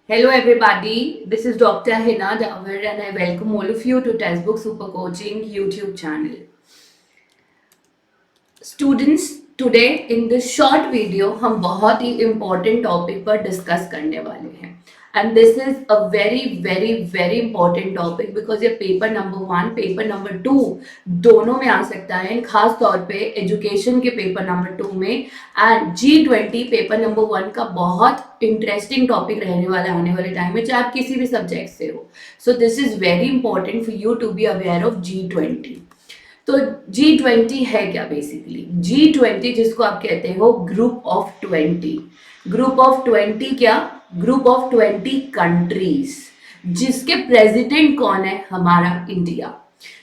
Hello everybody, this is Dr. Hina Dawar and I welcome all of you to Textbook Super Coaching YouTube channel. Students, today in this short video हम बहुत ही important topic पर discuss करने वाले हैं and this is a very important topic because ये paper number 1, paper number 2 दोनों में आ सकता है खास तौर पे education के paper number 2 में and G20 paper number 1 का बहुत इंटरेस्टिंग टॉपिक रहने वाला है आने वाले टाइम में चाहे आप किसी भी सब्जेक्ट से हो. So this is very important for you to be aware of G20. तो G20 है क्या बेसिकली? G20 जिसको आप कहते हो ग्रुप ऑफ 20. ग्रुप ऑफ 20 क्या? ग्रुप ऑफ 20 कंट्रीज जिसके प्रेसिडेंट कौन है? हमारा इंडिया.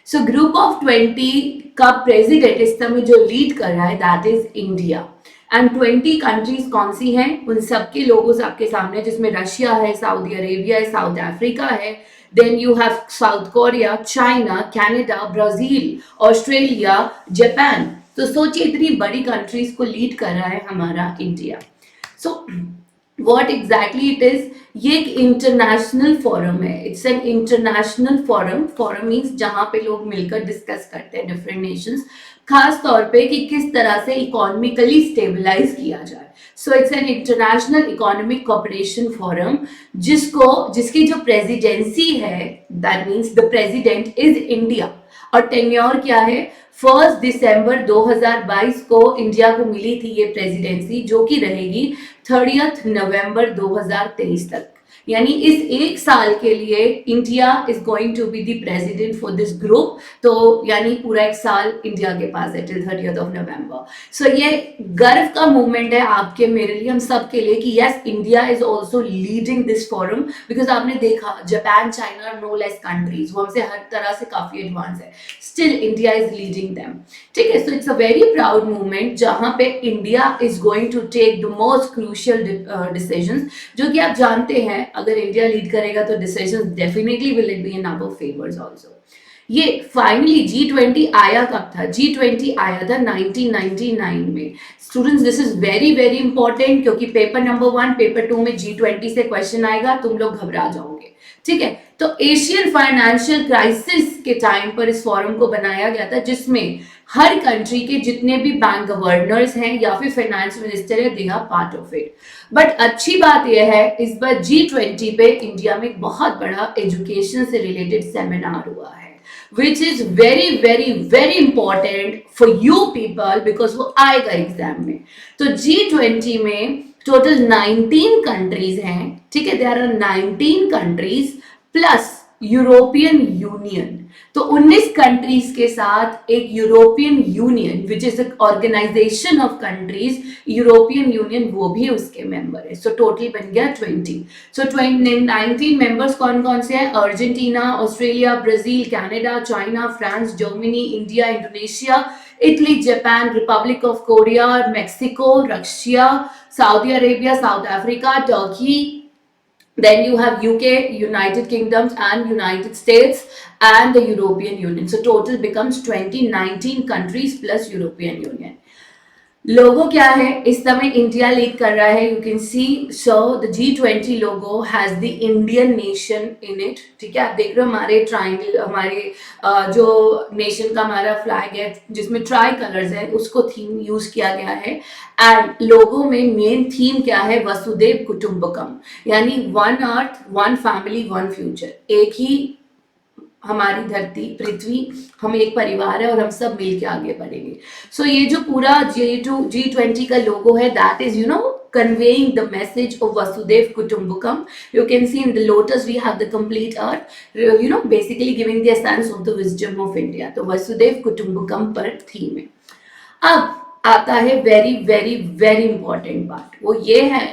सो ग्रुप ऑफ 20 का प्रेसिडेंट इस समय जो लीड कर रहा है that is India. And 20 countries कौन सी हैं? उन सबके लोगोस आपके सामने जिसमें रशिया है, सऊदी अरेबिया है, साउथ अफ्रीका है, then you have South Korea, China, Canada, Brazil, Australia, Japan. तो सोचिए इतनी बड़ी कंट्रीज को लीड कर रहा है हमारा India. So what exactly it is? ये एक इंटरनेशनल फोरम है. It's an international forum. Forum means जहां पे लोग मिलकर डिस्कस करते हैं डिफरेंट नेशंस, खास तौर पे कि किस तरह से इकोनॉमिकली स्टेबलाइज किया जाए. So it's an international economic cooperation forum जिसकी जो प्रेसिडेंसी है that means the president is India. और टेन्योर क्या है? 1 दिसंबर 2022 को इंडिया को मिली थी ये प्रेसिडेंसी जो कि रहेगी 30 नवंबर 2023 तक. यानी इस एक साल के लिए India is going to be the president for this group. तो यानी पूरा एक साल इंडिया के पास है टिल 30th of November. सो ये गर्व का मूवमेंट है आपके, मेरे लिए, हम सब के लिए कि yes India is also leading this forum. Because आपने देखा Japan, China, no less countries, वो हमसे हर तरह से काफी एडवांस है, still India is leading them. ठीक है. So it's a very proud movement जहां पे India is going to take the most crucial decisions, जो कि आप जानते हैं अगर इंडिया लीड करेगा तो decisions definitely will it be in our favours also. ये फाइनली G20 आया कब था? G20 आया था 1999 में. Students this is very important क्योंकि पेपर नंबर 1, पेपर 2 में G20 से क्वेश्चन आएगा, तुम लोग घबरा जाओगे. ठीक है. तो एशियन फाइनेंशियल क्राइसिस के टाइम पर इस फोरम को बनाया गया था जिसमें हर कंट्री के जितने भी बैंक गवर्नर्स हैं या फिर फाइनेंस मिनिस्टर है they are part of it. But अच्छी बात यह है इस बार G20 पे इंडिया में एक बहुत बड़ा एजुकेशन से रिलेटेड सेमिनार हुआ है which is very important for you people because वो आएगा एग्जाम में. तो G20 में टोटल 19 कंट्रीज हैं. ठीक है. There are 19 countries plus European union. तो 19 कंट्रीज के साथ एक European union which is organisation of countries, European union वो भी उसके मेंबर है. सो टोटल बन गया 20. सो 19 मेंबर्स कौन कौन से हैं? Argentina, Australia, Brazil, Canada, China, France, Germany, India, Indonesia, Italy, Japan, Republic of Korea, Mexico, Russia, Saudi Arabia, south Africa, Turkey. Then you have UK, United Kingdoms and United States and the European Union. So total becomes 19 countries plus European Union. लोगो क्या है? इस समय India lead कर रहा है. You can see. So the G20 logo has the Indian nation in it. ठीक है. आप देख रहे हो हमारे ट्राइंगल, हमारे जो नेशन का हमारा फ्लैग है जिसमें ट्राई कलर्स है उसको थीम यूज किया गया है. एंड लोगो में मेन थीम क्या है? वसुदेव कुटुंबकम, यानी one earth, one family, one future. एक ही हमारी धरती पृथ्वी, हम एक परिवार है और हम सब मिलके आगे बढ़ेंगे. सो ये जो पूरा G20 का लोगो है that is conveying the message of Vasudev Kutumbakam. You can see in the lotus we have the complete earth, basically giving the essence of the wisdom of India. तो Vasudev Kutumbakam पर theme है. अब आता है very important part. वो ये है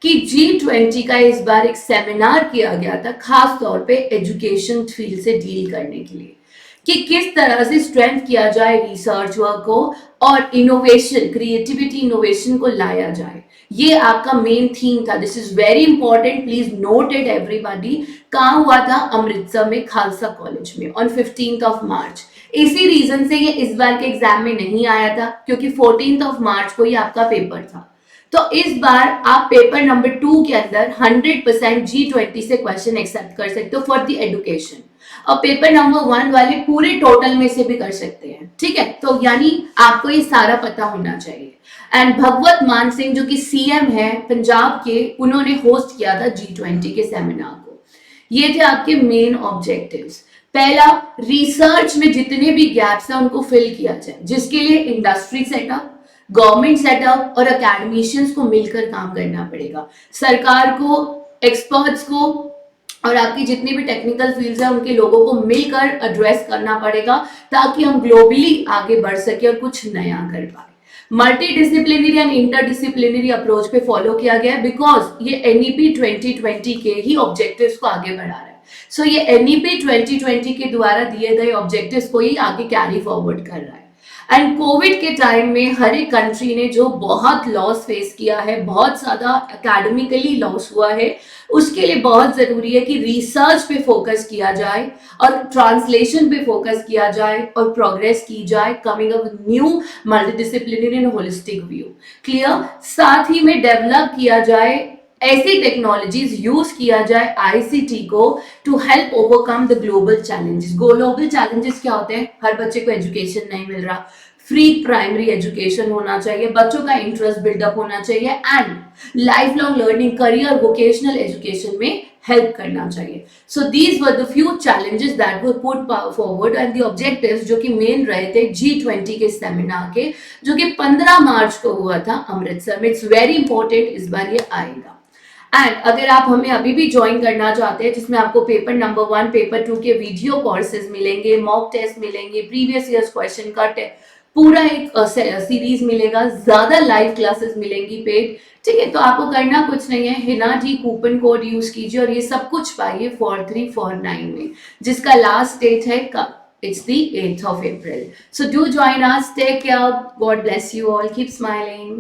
कि G20 का इस बार एक सेमिनार किया गया था खास तौर पे एजुकेशन फील्ड से डील करने के लिए कि किस तरह से स्ट्रेंथ किया जाए रिसर्च वर्क को और इनोवेशन, क्रिएटिविटी, इनोवेशन को लाया जाए. ये आपका मेन थीम था. This is very important, please note it everybody. कहाँ हुआ था? अमृतसर में, खालसा कॉलेज में ऑन 15th of March. इसी रीजन से ये इस बार के एग्जाम में नहीं आया था क्योंकि 14th of March को ये आपका पेपर था. तो इस बार आप पेपर नंबर 2 के अंदर 100% G20 से क्वेश्चन एक्सेप्ट कर सकते हो फॉर द एजुकेशन, और पेपर नंबर 1 वाले पूरे टोटल में से भी कर सकते हैं, ठीक है। तो यानी आपको ये सारा पता होना चाहिए। एंड भगवत मान सिंह जो कि सीएम है पंजाब के, उन्होंने होस्ट किया था G20 के सेमिनार को। ये थे आपके मेन ऑब्जेक्टिव्स। पहला, रिसर्च में जितने भी गैप्स हैं उनको फिल किया जाए, जिसके लिए इंडस्ट्री सेटअप, गवर्नमेंट सेटअप और अकेडमिशियंस को मिलकर काम करना पड़ेगा। सरकार को, एक्सपर्ट्स को और आपकी जितनी भी टेक्निकल फील्ड्स है उनके लोगों को मिलकर एड्रेस करना पड़ेगा, ताकि हम ग्लोबली आगे बढ़ सके और कुछ नया कर पाए। Multi disciplinary and interdisciplinary approach पे फॉलो किया गया है, बिकॉज ये एनईपी 2020 के ही ऑब्जेक्टिव्स को आगे बढ़ा रहा है। सो ये एनईपी 2020 के द्वारा दिए गए ऑब्जेक्टिव्स को ही आगे कैरी फॉरवर्ड कर रहा है। एंड कोविड के टाइम में हर एक कंट्री ने जो बहुत लॉस फेस किया है, बहुत ज़्यादा एकेडमिकली लॉस हुआ है, उसके लिए बहुत ज़रूरी है कि रिसर्च पे फोकस किया जाए और ट्रांसलेशन पे फोकस किया जाए और प्रोग्रेस की जाए, coming up new multidisciplinary and holistic view. Clear? साथ ही में डेवलप किया जाए ऐसी टेक्नोलॉजीज, यूज किया जाए आईसीटी को to help overcome the global challenges. Global challenges क्या होते हैं? हर बच्चे को एजुकेशन नहीं मिल रहा, फ्री प्राइमरी एजुकेशन होना चाहिए, बच्चों का इंटरेस्ट बिल्डअप होना चाहिए, and life long learning, career, vocational education में हेल्प करना चाहिए। So these were the few challenges that were put forward and the objectives जो कि मेन रहे थे G20 के सेमिनार के, जो कि 15 मार्च को हुआ था अमृतसर में। इट्स वेरी इंपॉर्टेंट, इस बार ये आएगा। एंड अगर आप हमें अभी भी ज्वाइन करना चाहते हैं, जिसमें आपको पेपर नंबर 1, पेपर 2 के वीडियो कोर्सेज मिलेंगे, मॉक टेस्ट मिलेंगे, प्रीवियस ईयर्स क्वेश्चन का पूरा एक सीरीज मिलेगा, ज्यादा लाइव क्लासेस मिलेंगी पेड, ठीक है। तो आपको करना कुछ नहीं है, हिना जी कूपन कोड यूज कीजिए और ये सब कुछ पाइए 4349 में, जिसका लास्ट डेट है कब? It's the 8th of April. So do join us. Take care. God bless you all. Keep smiling.